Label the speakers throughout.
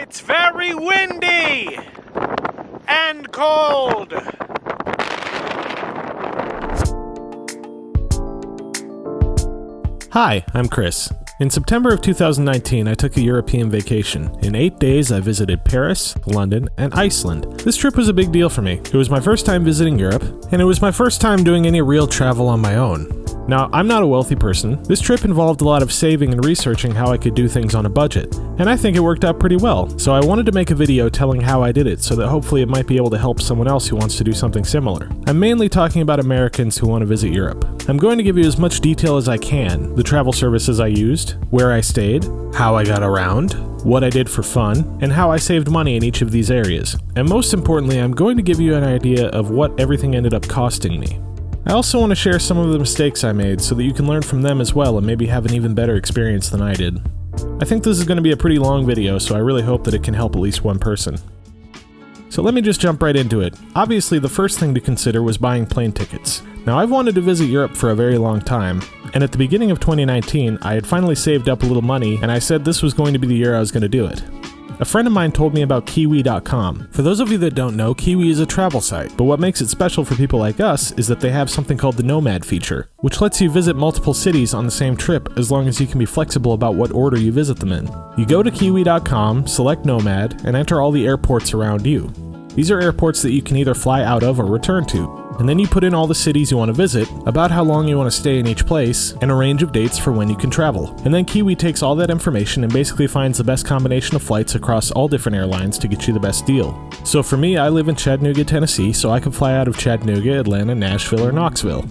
Speaker 1: It's very windy and cold.
Speaker 2: Hi, I'm Chris. In September of 2019, I took a European vacation. In 8 days, I visited Paris, London, and Iceland. This trip was a big deal for me. It was my first time visiting Europe, and it was my first time doing any real travel on my own. Now, I'm not a wealthy person. This trip involved a lot of saving and researching how I could do things on a budget, and I think it worked out pretty well. So I wanted to make a video telling how I did it so that hopefully it might be able to help someone else who wants to do something similar. I'm mainly talking about Americans who want to visit Europe. I'm going to give you as much detail as I can, the travel services I used, where I stayed, how I got around, what I did for fun, and how I saved money in each of these areas. And most importantly, I'm going to give you an idea of what everything ended up costing me. I also want to share some of the mistakes I made so that you can learn from them as well and maybe have an even better experience than I did. I think this is going to be a pretty long video, so I really hope that it can help at least one person. So let me just jump right into it. Obviously, the first thing to consider was buying plane tickets. Now, I've wanted to visit Europe for a very long time, and at the beginning of 2019, I had finally saved up a little money, and I said this was going to be the year I was going to do it. A friend of mine told me about Kiwi.com. For those of you that don't know, Kiwi is a travel site, but what makes it special for people like us is that they have something called the Nomad feature, which lets you visit multiple cities on the same trip as long as you can be flexible about what order you visit them in. You go to Kiwi.com, select Nomad, and enter all the airports around you. These are airports that you can either fly out of or return to. And then you put in all the cities you want to visit, about how long you want to stay in each place, and a range of dates for when you can travel. And then Kiwi takes all that information and basically finds the best combination of flights across all different airlines to get you the best deal. So for me, I live in Chattanooga, Tennessee, so I could fly out of Chattanooga, Atlanta, Nashville, or Knoxville.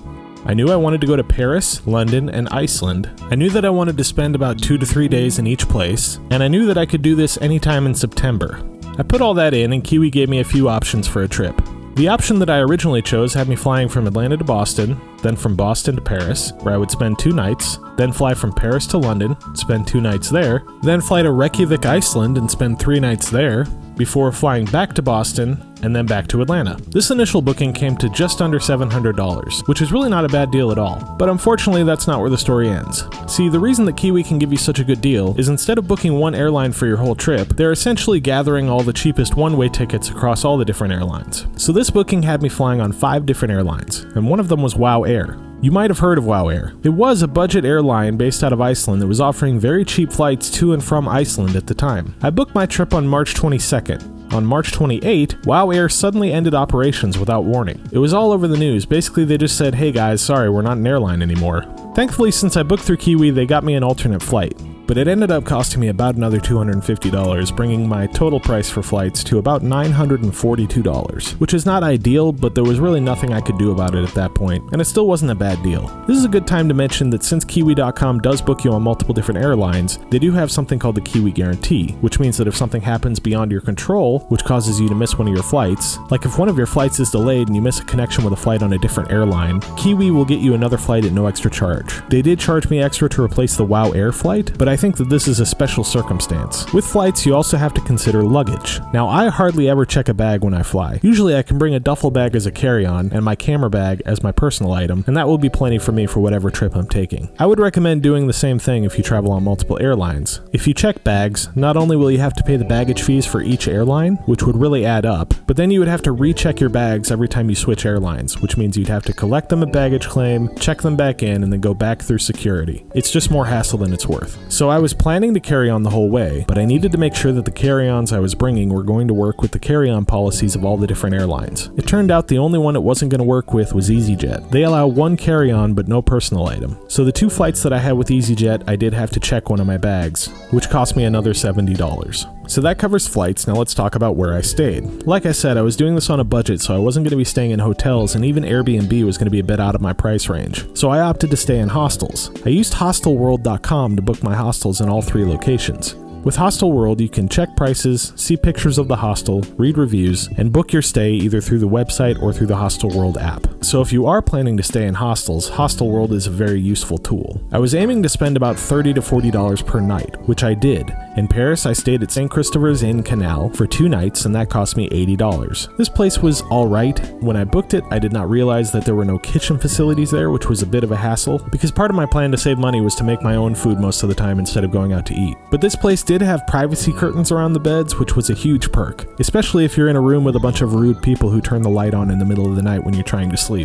Speaker 2: I knew I wanted to go to Paris, London, and Iceland. I knew that I wanted to spend about 2 to 3 days in each place, and I knew that I could do this anytime in September. I put all that in, and Kiwi gave me a few options for a trip. The option that I originally chose had me flying from Atlanta to Boston, then from Boston to Paris, where I would spend 2 nights, then fly from Paris to London, spend 2 nights there, then fly to Reykjavik, Iceland, and spend 3 nights there, before flying back to Boston, and then back to Atlanta. This initial booking came to just under $700, which is really not a bad deal at all. But unfortunately, that's not where the story ends. See, the reason that Kiwi can give you such a good deal is instead of booking one airline for your whole trip, they're essentially gathering all the cheapest one-way tickets across all the different airlines. So this booking had me flying on 5 different airlines, and one of them was WOW Air. You might have heard of WOW Air. It was a budget airline based out of Iceland that was offering very cheap flights to and from Iceland at the time. I booked my trip on March 22nd. On March 28, WOW Air suddenly ended operations without warning. It was all over the news. Basically, they just said, "Hey guys, sorry, we're not an airline anymore." Thankfully, since I booked through Kiwi, they got me an alternate flight. But it ended up costing me about another $250, bringing my total price for flights to about $942, which is not ideal, but there was really nothing I could do about it at that point, and it still wasn't a bad deal. This is a good time to mention that since Kiwi.com does book you on multiple different airlines, they do have something called the Kiwi Guarantee, which means that if something happens beyond your control, which causes you to miss one of your flights, like if one of your flights is delayed and you miss a connection with a flight on a different airline, Kiwi will get you another flight at no extra charge. They did charge me extra to replace the WOW Air flight, but I think that this is a special circumstance. With flights, you also have to consider luggage. Now, I hardly ever check a bag when I fly. Usually I can bring a duffel bag as a carry-on and my camera bag as my personal item, and that will be plenty for me for whatever trip I'm taking. I would recommend doing the same thing if you travel on multiple airlines. If you check bags, not only will you have to pay the baggage fees for each airline, which would really add up, but then you would have to recheck your bags every time you switch airlines, which means you'd have to collect them at baggage claim, check them back in, and then go back through security. It's just more hassle than it's worth. So I was planning to carry on the whole way, but I needed to make sure that the carry-ons I was bringing were going to work with the carry-on policies of all the different airlines. It turned out the only one it wasn't going to work with was EasyJet. They allow one carry-on but no personal item. So the 2 flights that I had with EasyJet, I did have to check one of my bags, which cost me another $70. So that covers flights. Now let's talk about where I stayed. Like I said, I was doing this on a budget, so I wasn't going to be staying in hotels, and even Airbnb was going to be a bit out of my price range. So I opted to stay in hostels. I used hostelworld.com to book my hostels in all 3 locations. With Hostelworld, you can check prices, see pictures of the hostel, read reviews, and book your stay either through the website or through the Hostelworld app. So if you are planning to stay in hostels, Hostelworld is a very useful tool. I was aiming to spend about $30 to $40 per night, which I did. In Paris, I stayed at St. Christopher's Inn Canal for 2 nights, and that cost me $80. This place was alright. When I booked it, I did not realize that there were no kitchen facilities there, which was a bit of a hassle, because part of my plan to save money was to make my own food most of the time instead of going out to eat. But this place did have privacy curtains around the beds, which was a huge perk, especially if you're in a room with a bunch of rude people who turn the light on in the middle of the night when you're trying to sleep.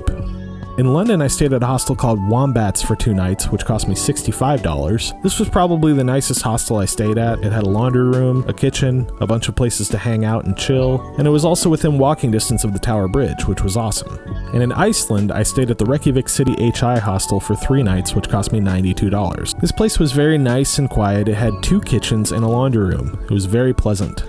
Speaker 2: In London, I stayed at a hostel called Wombats for 2 nights, which cost me $65. This was probably the nicest hostel I stayed at. It had a laundry room, a kitchen, a bunch of places to hang out and chill, and it was also within walking distance of the Tower Bridge, which was awesome. And in Iceland, I stayed at the Reykjavik City HI hostel for 3 nights, which cost me $92. This place was very nice and quiet. It had 2 kitchens and a laundry room. It was very pleasant.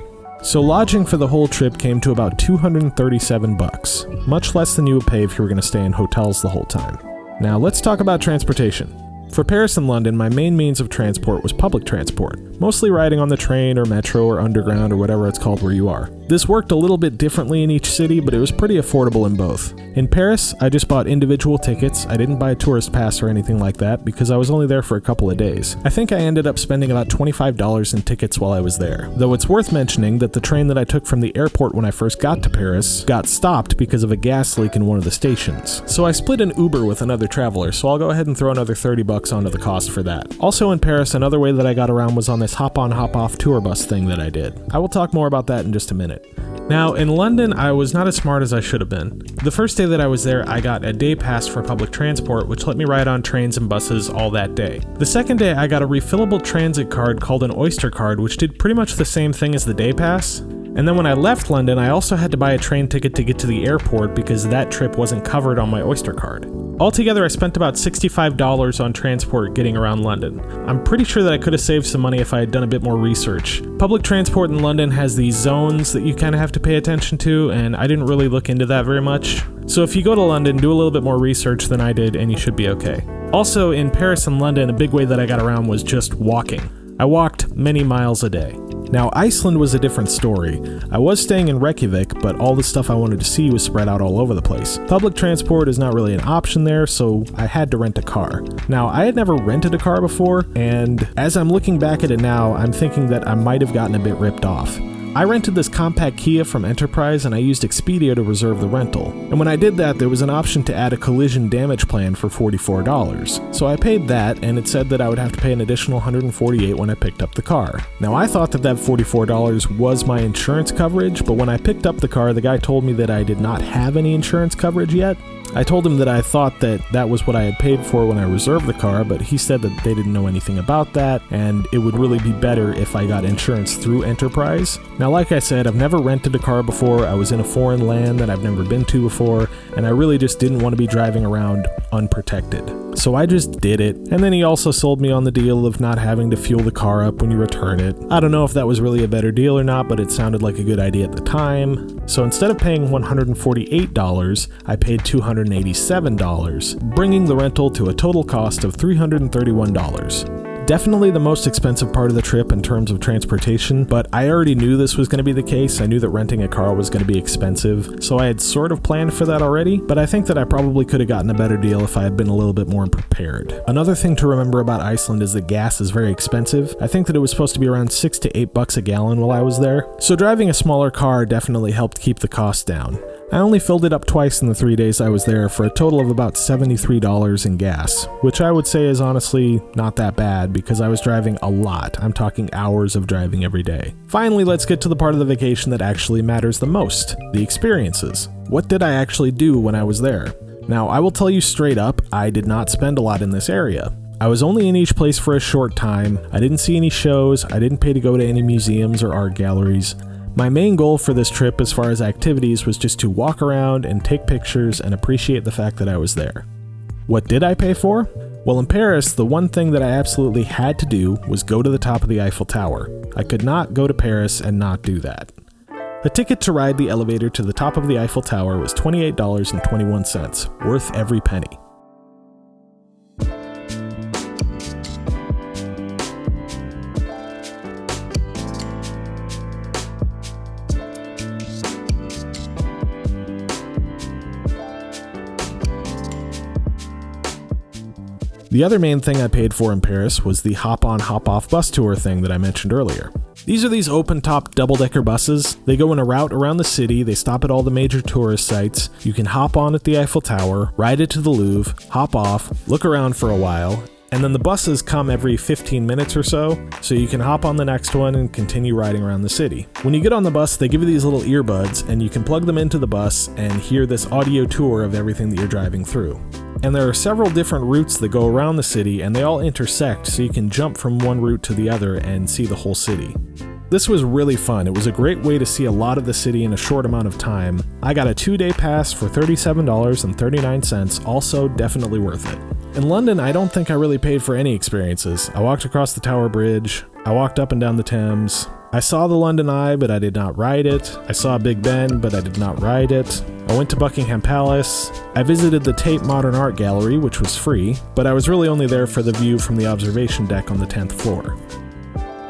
Speaker 2: So lodging for the whole trip came to about $237, much less than you would pay if you were going to stay in hotels the whole time. Now let's talk about transportation. For Paris and London, my main means of transport was public transport, mostly riding on the train or metro or underground or whatever it's called where you are. This worked a little bit differently in each city, but it was pretty affordable in both. In Paris, I just bought individual tickets. I didn't buy a tourist pass or anything like that because I was only there for a couple of days. I think I ended up spending about $25 in tickets while I was there. Though it's worth mentioning that the train that I took from the airport when I first got to Paris got stopped because of a gas leak in one of the stations. So I split an Uber with another traveler, so I'll go ahead and throw another $30 onto the cost for that. Also in Paris, another way that I got around was on this hop-on hop-off tour bus thing that I did. I will talk more about that in just a minute. Now, in London, I was not as smart as I should have been. The first day that I was there, I got a day pass for public transport, which let me ride on trains and buses all that day. The second day, I got a refillable transit card called an Oyster card, which did pretty much the same thing as the day pass. And then when I left London, I also had to buy a train ticket to get to the airport because that trip wasn't covered on my Oyster card. Altogether, I spent about $65 on transport getting around London. I'm pretty sure that I could have saved some money if I had done a bit more research. Public transport in London has these zones that you kind of have to pay attention to, and I didn't really look into that very much. So if you go to London, do a little bit more research than I did, and you should be okay. Also, in Paris and London, a big way that I got around was just walking. I walked many miles a day. Now, Iceland was a different story. I was staying in Reykjavik, but all the stuff I wanted to see was spread out all over the place. Public transport is not really an option there, so I had to rent a car. Now, I had never rented a car before, and as I'm looking back at it now, I'm thinking that I might have gotten a bit ripped off. I rented this compact Kia from Enterprise and I used Expedia to reserve the rental. And when I did that, there was an option to add a collision damage plan for $44. So I paid that, and it said that I would have to pay an additional $148 when I picked up the car. Now I thought that $44 was my insurance coverage, but when I picked up the car, the guy told me that I did not have any insurance coverage yet. I told him that I thought that that was what I had paid for when I reserved the car, but he said that they didn't know anything about that, and it would really be better if I got insurance through Enterprise. Now, like I said, I've never rented a car before. I was in a foreign land that I've never been to before, and I really just didn't want to be driving around unprotected. So I just did it, and then he also sold me on the deal of not having to fuel the car up when you return it. I don't know if that was really a better deal or not, but it sounded like a good idea at the time. So instead of paying $148, I paid $287, bringing the rental to a total cost of $331. Definitely the most expensive part of the trip in terms of transportation, but I already knew this was going to be the case. I knew that renting a car was going to be expensive, so I had sort of planned for that already, but I think that I probably could have gotten a better deal if I had been a little bit more prepared. Another thing to remember about Iceland is that gas is very expensive. I think that it was supposed to be around $6 to $8 a gallon while I was there, so driving a smaller car definitely helped keep the cost down. I only filled it up twice in the 3 days I was there for a total of about $73 in gas, which I would say is honestly not that bad because I was driving a lot. I'm talking hours of driving every day. Finally, let's get to the part of the vacation that actually matters the most, the experiences. What did I actually do when I was there? Now, I will tell you straight up, I did not spend a lot in this area. I was only in each place for a short time. I didn't see any shows. I didn't pay to go to any museums or art galleries. My main goal for this trip as far as activities was just to walk around and take pictures and appreciate the fact that I was there. What did I pay for? Well, in Paris, the one thing that I absolutely had to do was go to the top of the Eiffel Tower. I could not go to Paris and not do that. The ticket to ride the elevator to the top of the Eiffel Tower was $28.21, worth every penny. The other main thing I paid for in Paris was the hop-on, hop-off bus tour thing that I mentioned earlier. These are these open-top double-decker buses. They go in a route around the city, they stop at all the major tourist sites. You can hop on at the Eiffel Tower, ride it to the Louvre, hop off, look around for a while, and then the buses come every 15 minutes or so you can hop on the next one and continue riding around the city. When you get on the bus, they give you these little earbuds, and you can plug them into the bus and hear this audio tour of everything that you're driving through. And there are several different routes that go around the city, and they all intersect, so you can jump from one route to the other and see the whole city. This was really fun. It was a great way to see a lot of the city in a short amount of time. I got a 2-day pass for $37.39, also definitely worth it. In London, I don't think I really paid for any experiences. I walked across the Tower Bridge, I walked up and down the Thames, I saw the London Eye, but I did not ride it. I saw Big Ben, but I did not ride it. I went to Buckingham Palace. I visited the Tate Modern Art Gallery, which was free, but I was really only there for the view from the observation deck on the 10th floor.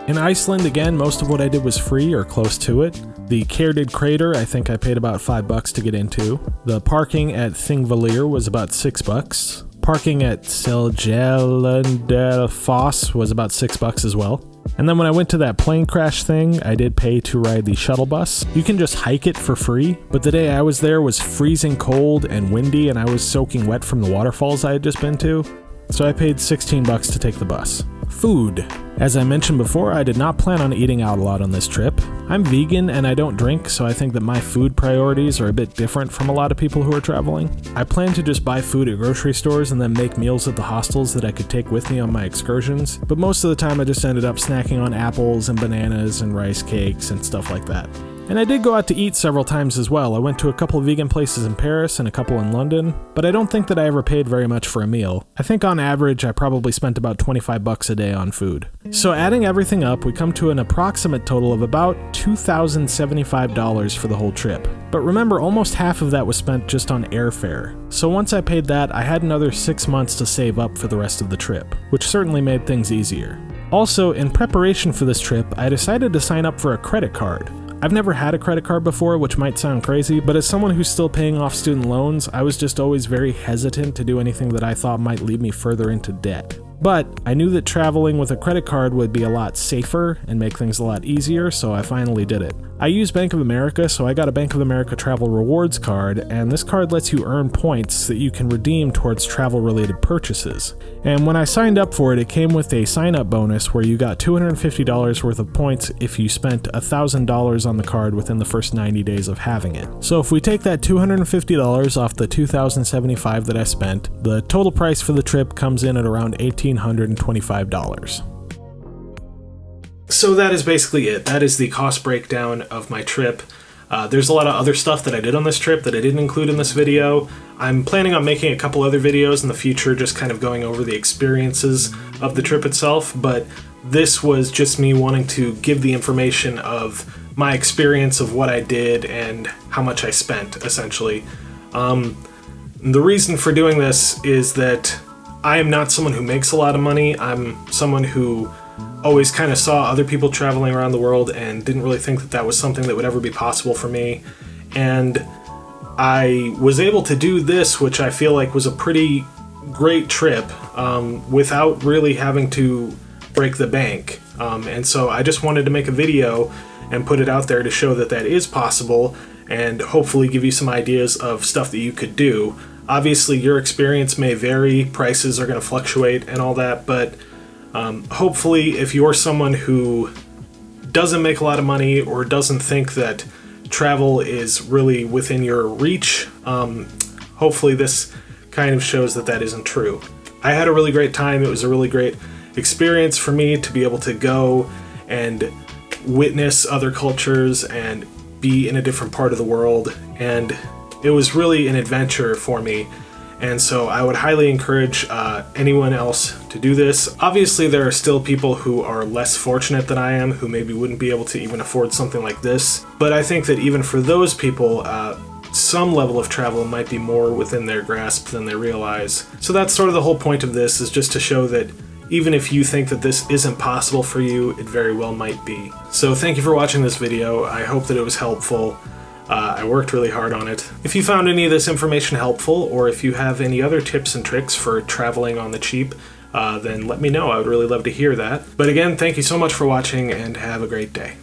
Speaker 2: In Iceland, again, most of what I did was free or close to it. The Kerdid Crater, I think I paid about $5 to get into. The parking at Thingvellir was about $6. Parking at Seljalandsfoss was about $6 as well. And then when I went to that plane crash thing, I did pay to ride the shuttle bus. You can just hike it for free, but the day I was there was freezing cold and windy, and I was soaking wet from the waterfalls I had just been to, so I paid $16 to take the bus. Food. As I mentioned before, I did not plan on eating out a lot on this trip. I'm vegan and I don't drink, so I think that my food priorities are a bit different from a lot of people who are traveling. I plan to just buy food at grocery stores and then make meals at the hostels that I could take with me on my excursions, but most of the time I just ended up snacking on apples and bananas and rice cakes and stuff like that. And I did go out to eat several times as well. I went to a couple of vegan places in Paris and a couple in London, but I don't think that I ever paid very much for a meal. I think on average I probably spent about $25 a day on food. So adding everything up, we come to an approximate total of about $2,075 for the whole trip. But remember, almost half of that was spent just on airfare. So once I paid that, I had another 6 months to save up for the rest of the trip, which certainly made things easier. Also, in preparation for this trip, I decided to sign up for a credit card. I've never had a credit card before, which might sound crazy, but as someone who's still paying off student loans, I was just always very hesitant to do anything that I thought might lead me further into debt. But I knew that traveling with a credit card would be a lot safer and make things a lot easier, so I finally did it. I use Bank of America, so I got a Bank of America Travel Rewards card, and this card lets you earn points that you can redeem towards travel-related purchases. And when I signed up for it, it came with a sign-up bonus where you got $250 worth of points if you spent $1,000 on the card within the first 90 days of having it. So if we take that $250 off the $2,075 that I spent, the total price for the trip comes in at around $1,825. So that is basically it. That is the cost breakdown of my trip. There's a lot of other stuff that I did on this trip that I didn't include in this video. I'm planning on making a couple other videos in the future, just kind of going over the experiences of the trip itself, but this was just me wanting to give the information of my experience of what I did and how much I spent, essentially. The reason for doing this is that I am not someone who makes a lot of money. I'm someone who always kind of saw other people traveling around the world and didn't really think that that was something that would ever be possible for me. And I was able to do this, which I feel like was a pretty great trip, without really having to break the bank. And so I just wanted to make a video and put it out there to show that that is possible and hopefully give you some ideas of stuff that you could do. Obviously, your experience may vary, prices are going to fluctuate and all that, but hopefully if you're someone who doesn't make a lot of money or doesn't think that travel is really within your reach, hopefully this kind of shows that that isn't true. I had a really great time. It was a really great experience for me to be able to go and witness other cultures and be in a different part of the world, and it was really an adventure for me. And so I would highly encourage anyone else to do this. Obviously, there are still people who are less fortunate than I am, who maybe wouldn't be able to even afford something like this. But I think that even for those people, some level of travel might be more within their grasp than they realize. So that's sort of the whole point of this, is just to show that even if you think that this isn't possible for you, it very well might be. So thank you for watching this video. I hope that it was helpful. I worked really hard on it. If you found any of this information helpful, or if you have any other tips and tricks for traveling on the cheap, then let me know. I would really love to hear that. But again, thank you so much for watching, and have a great day.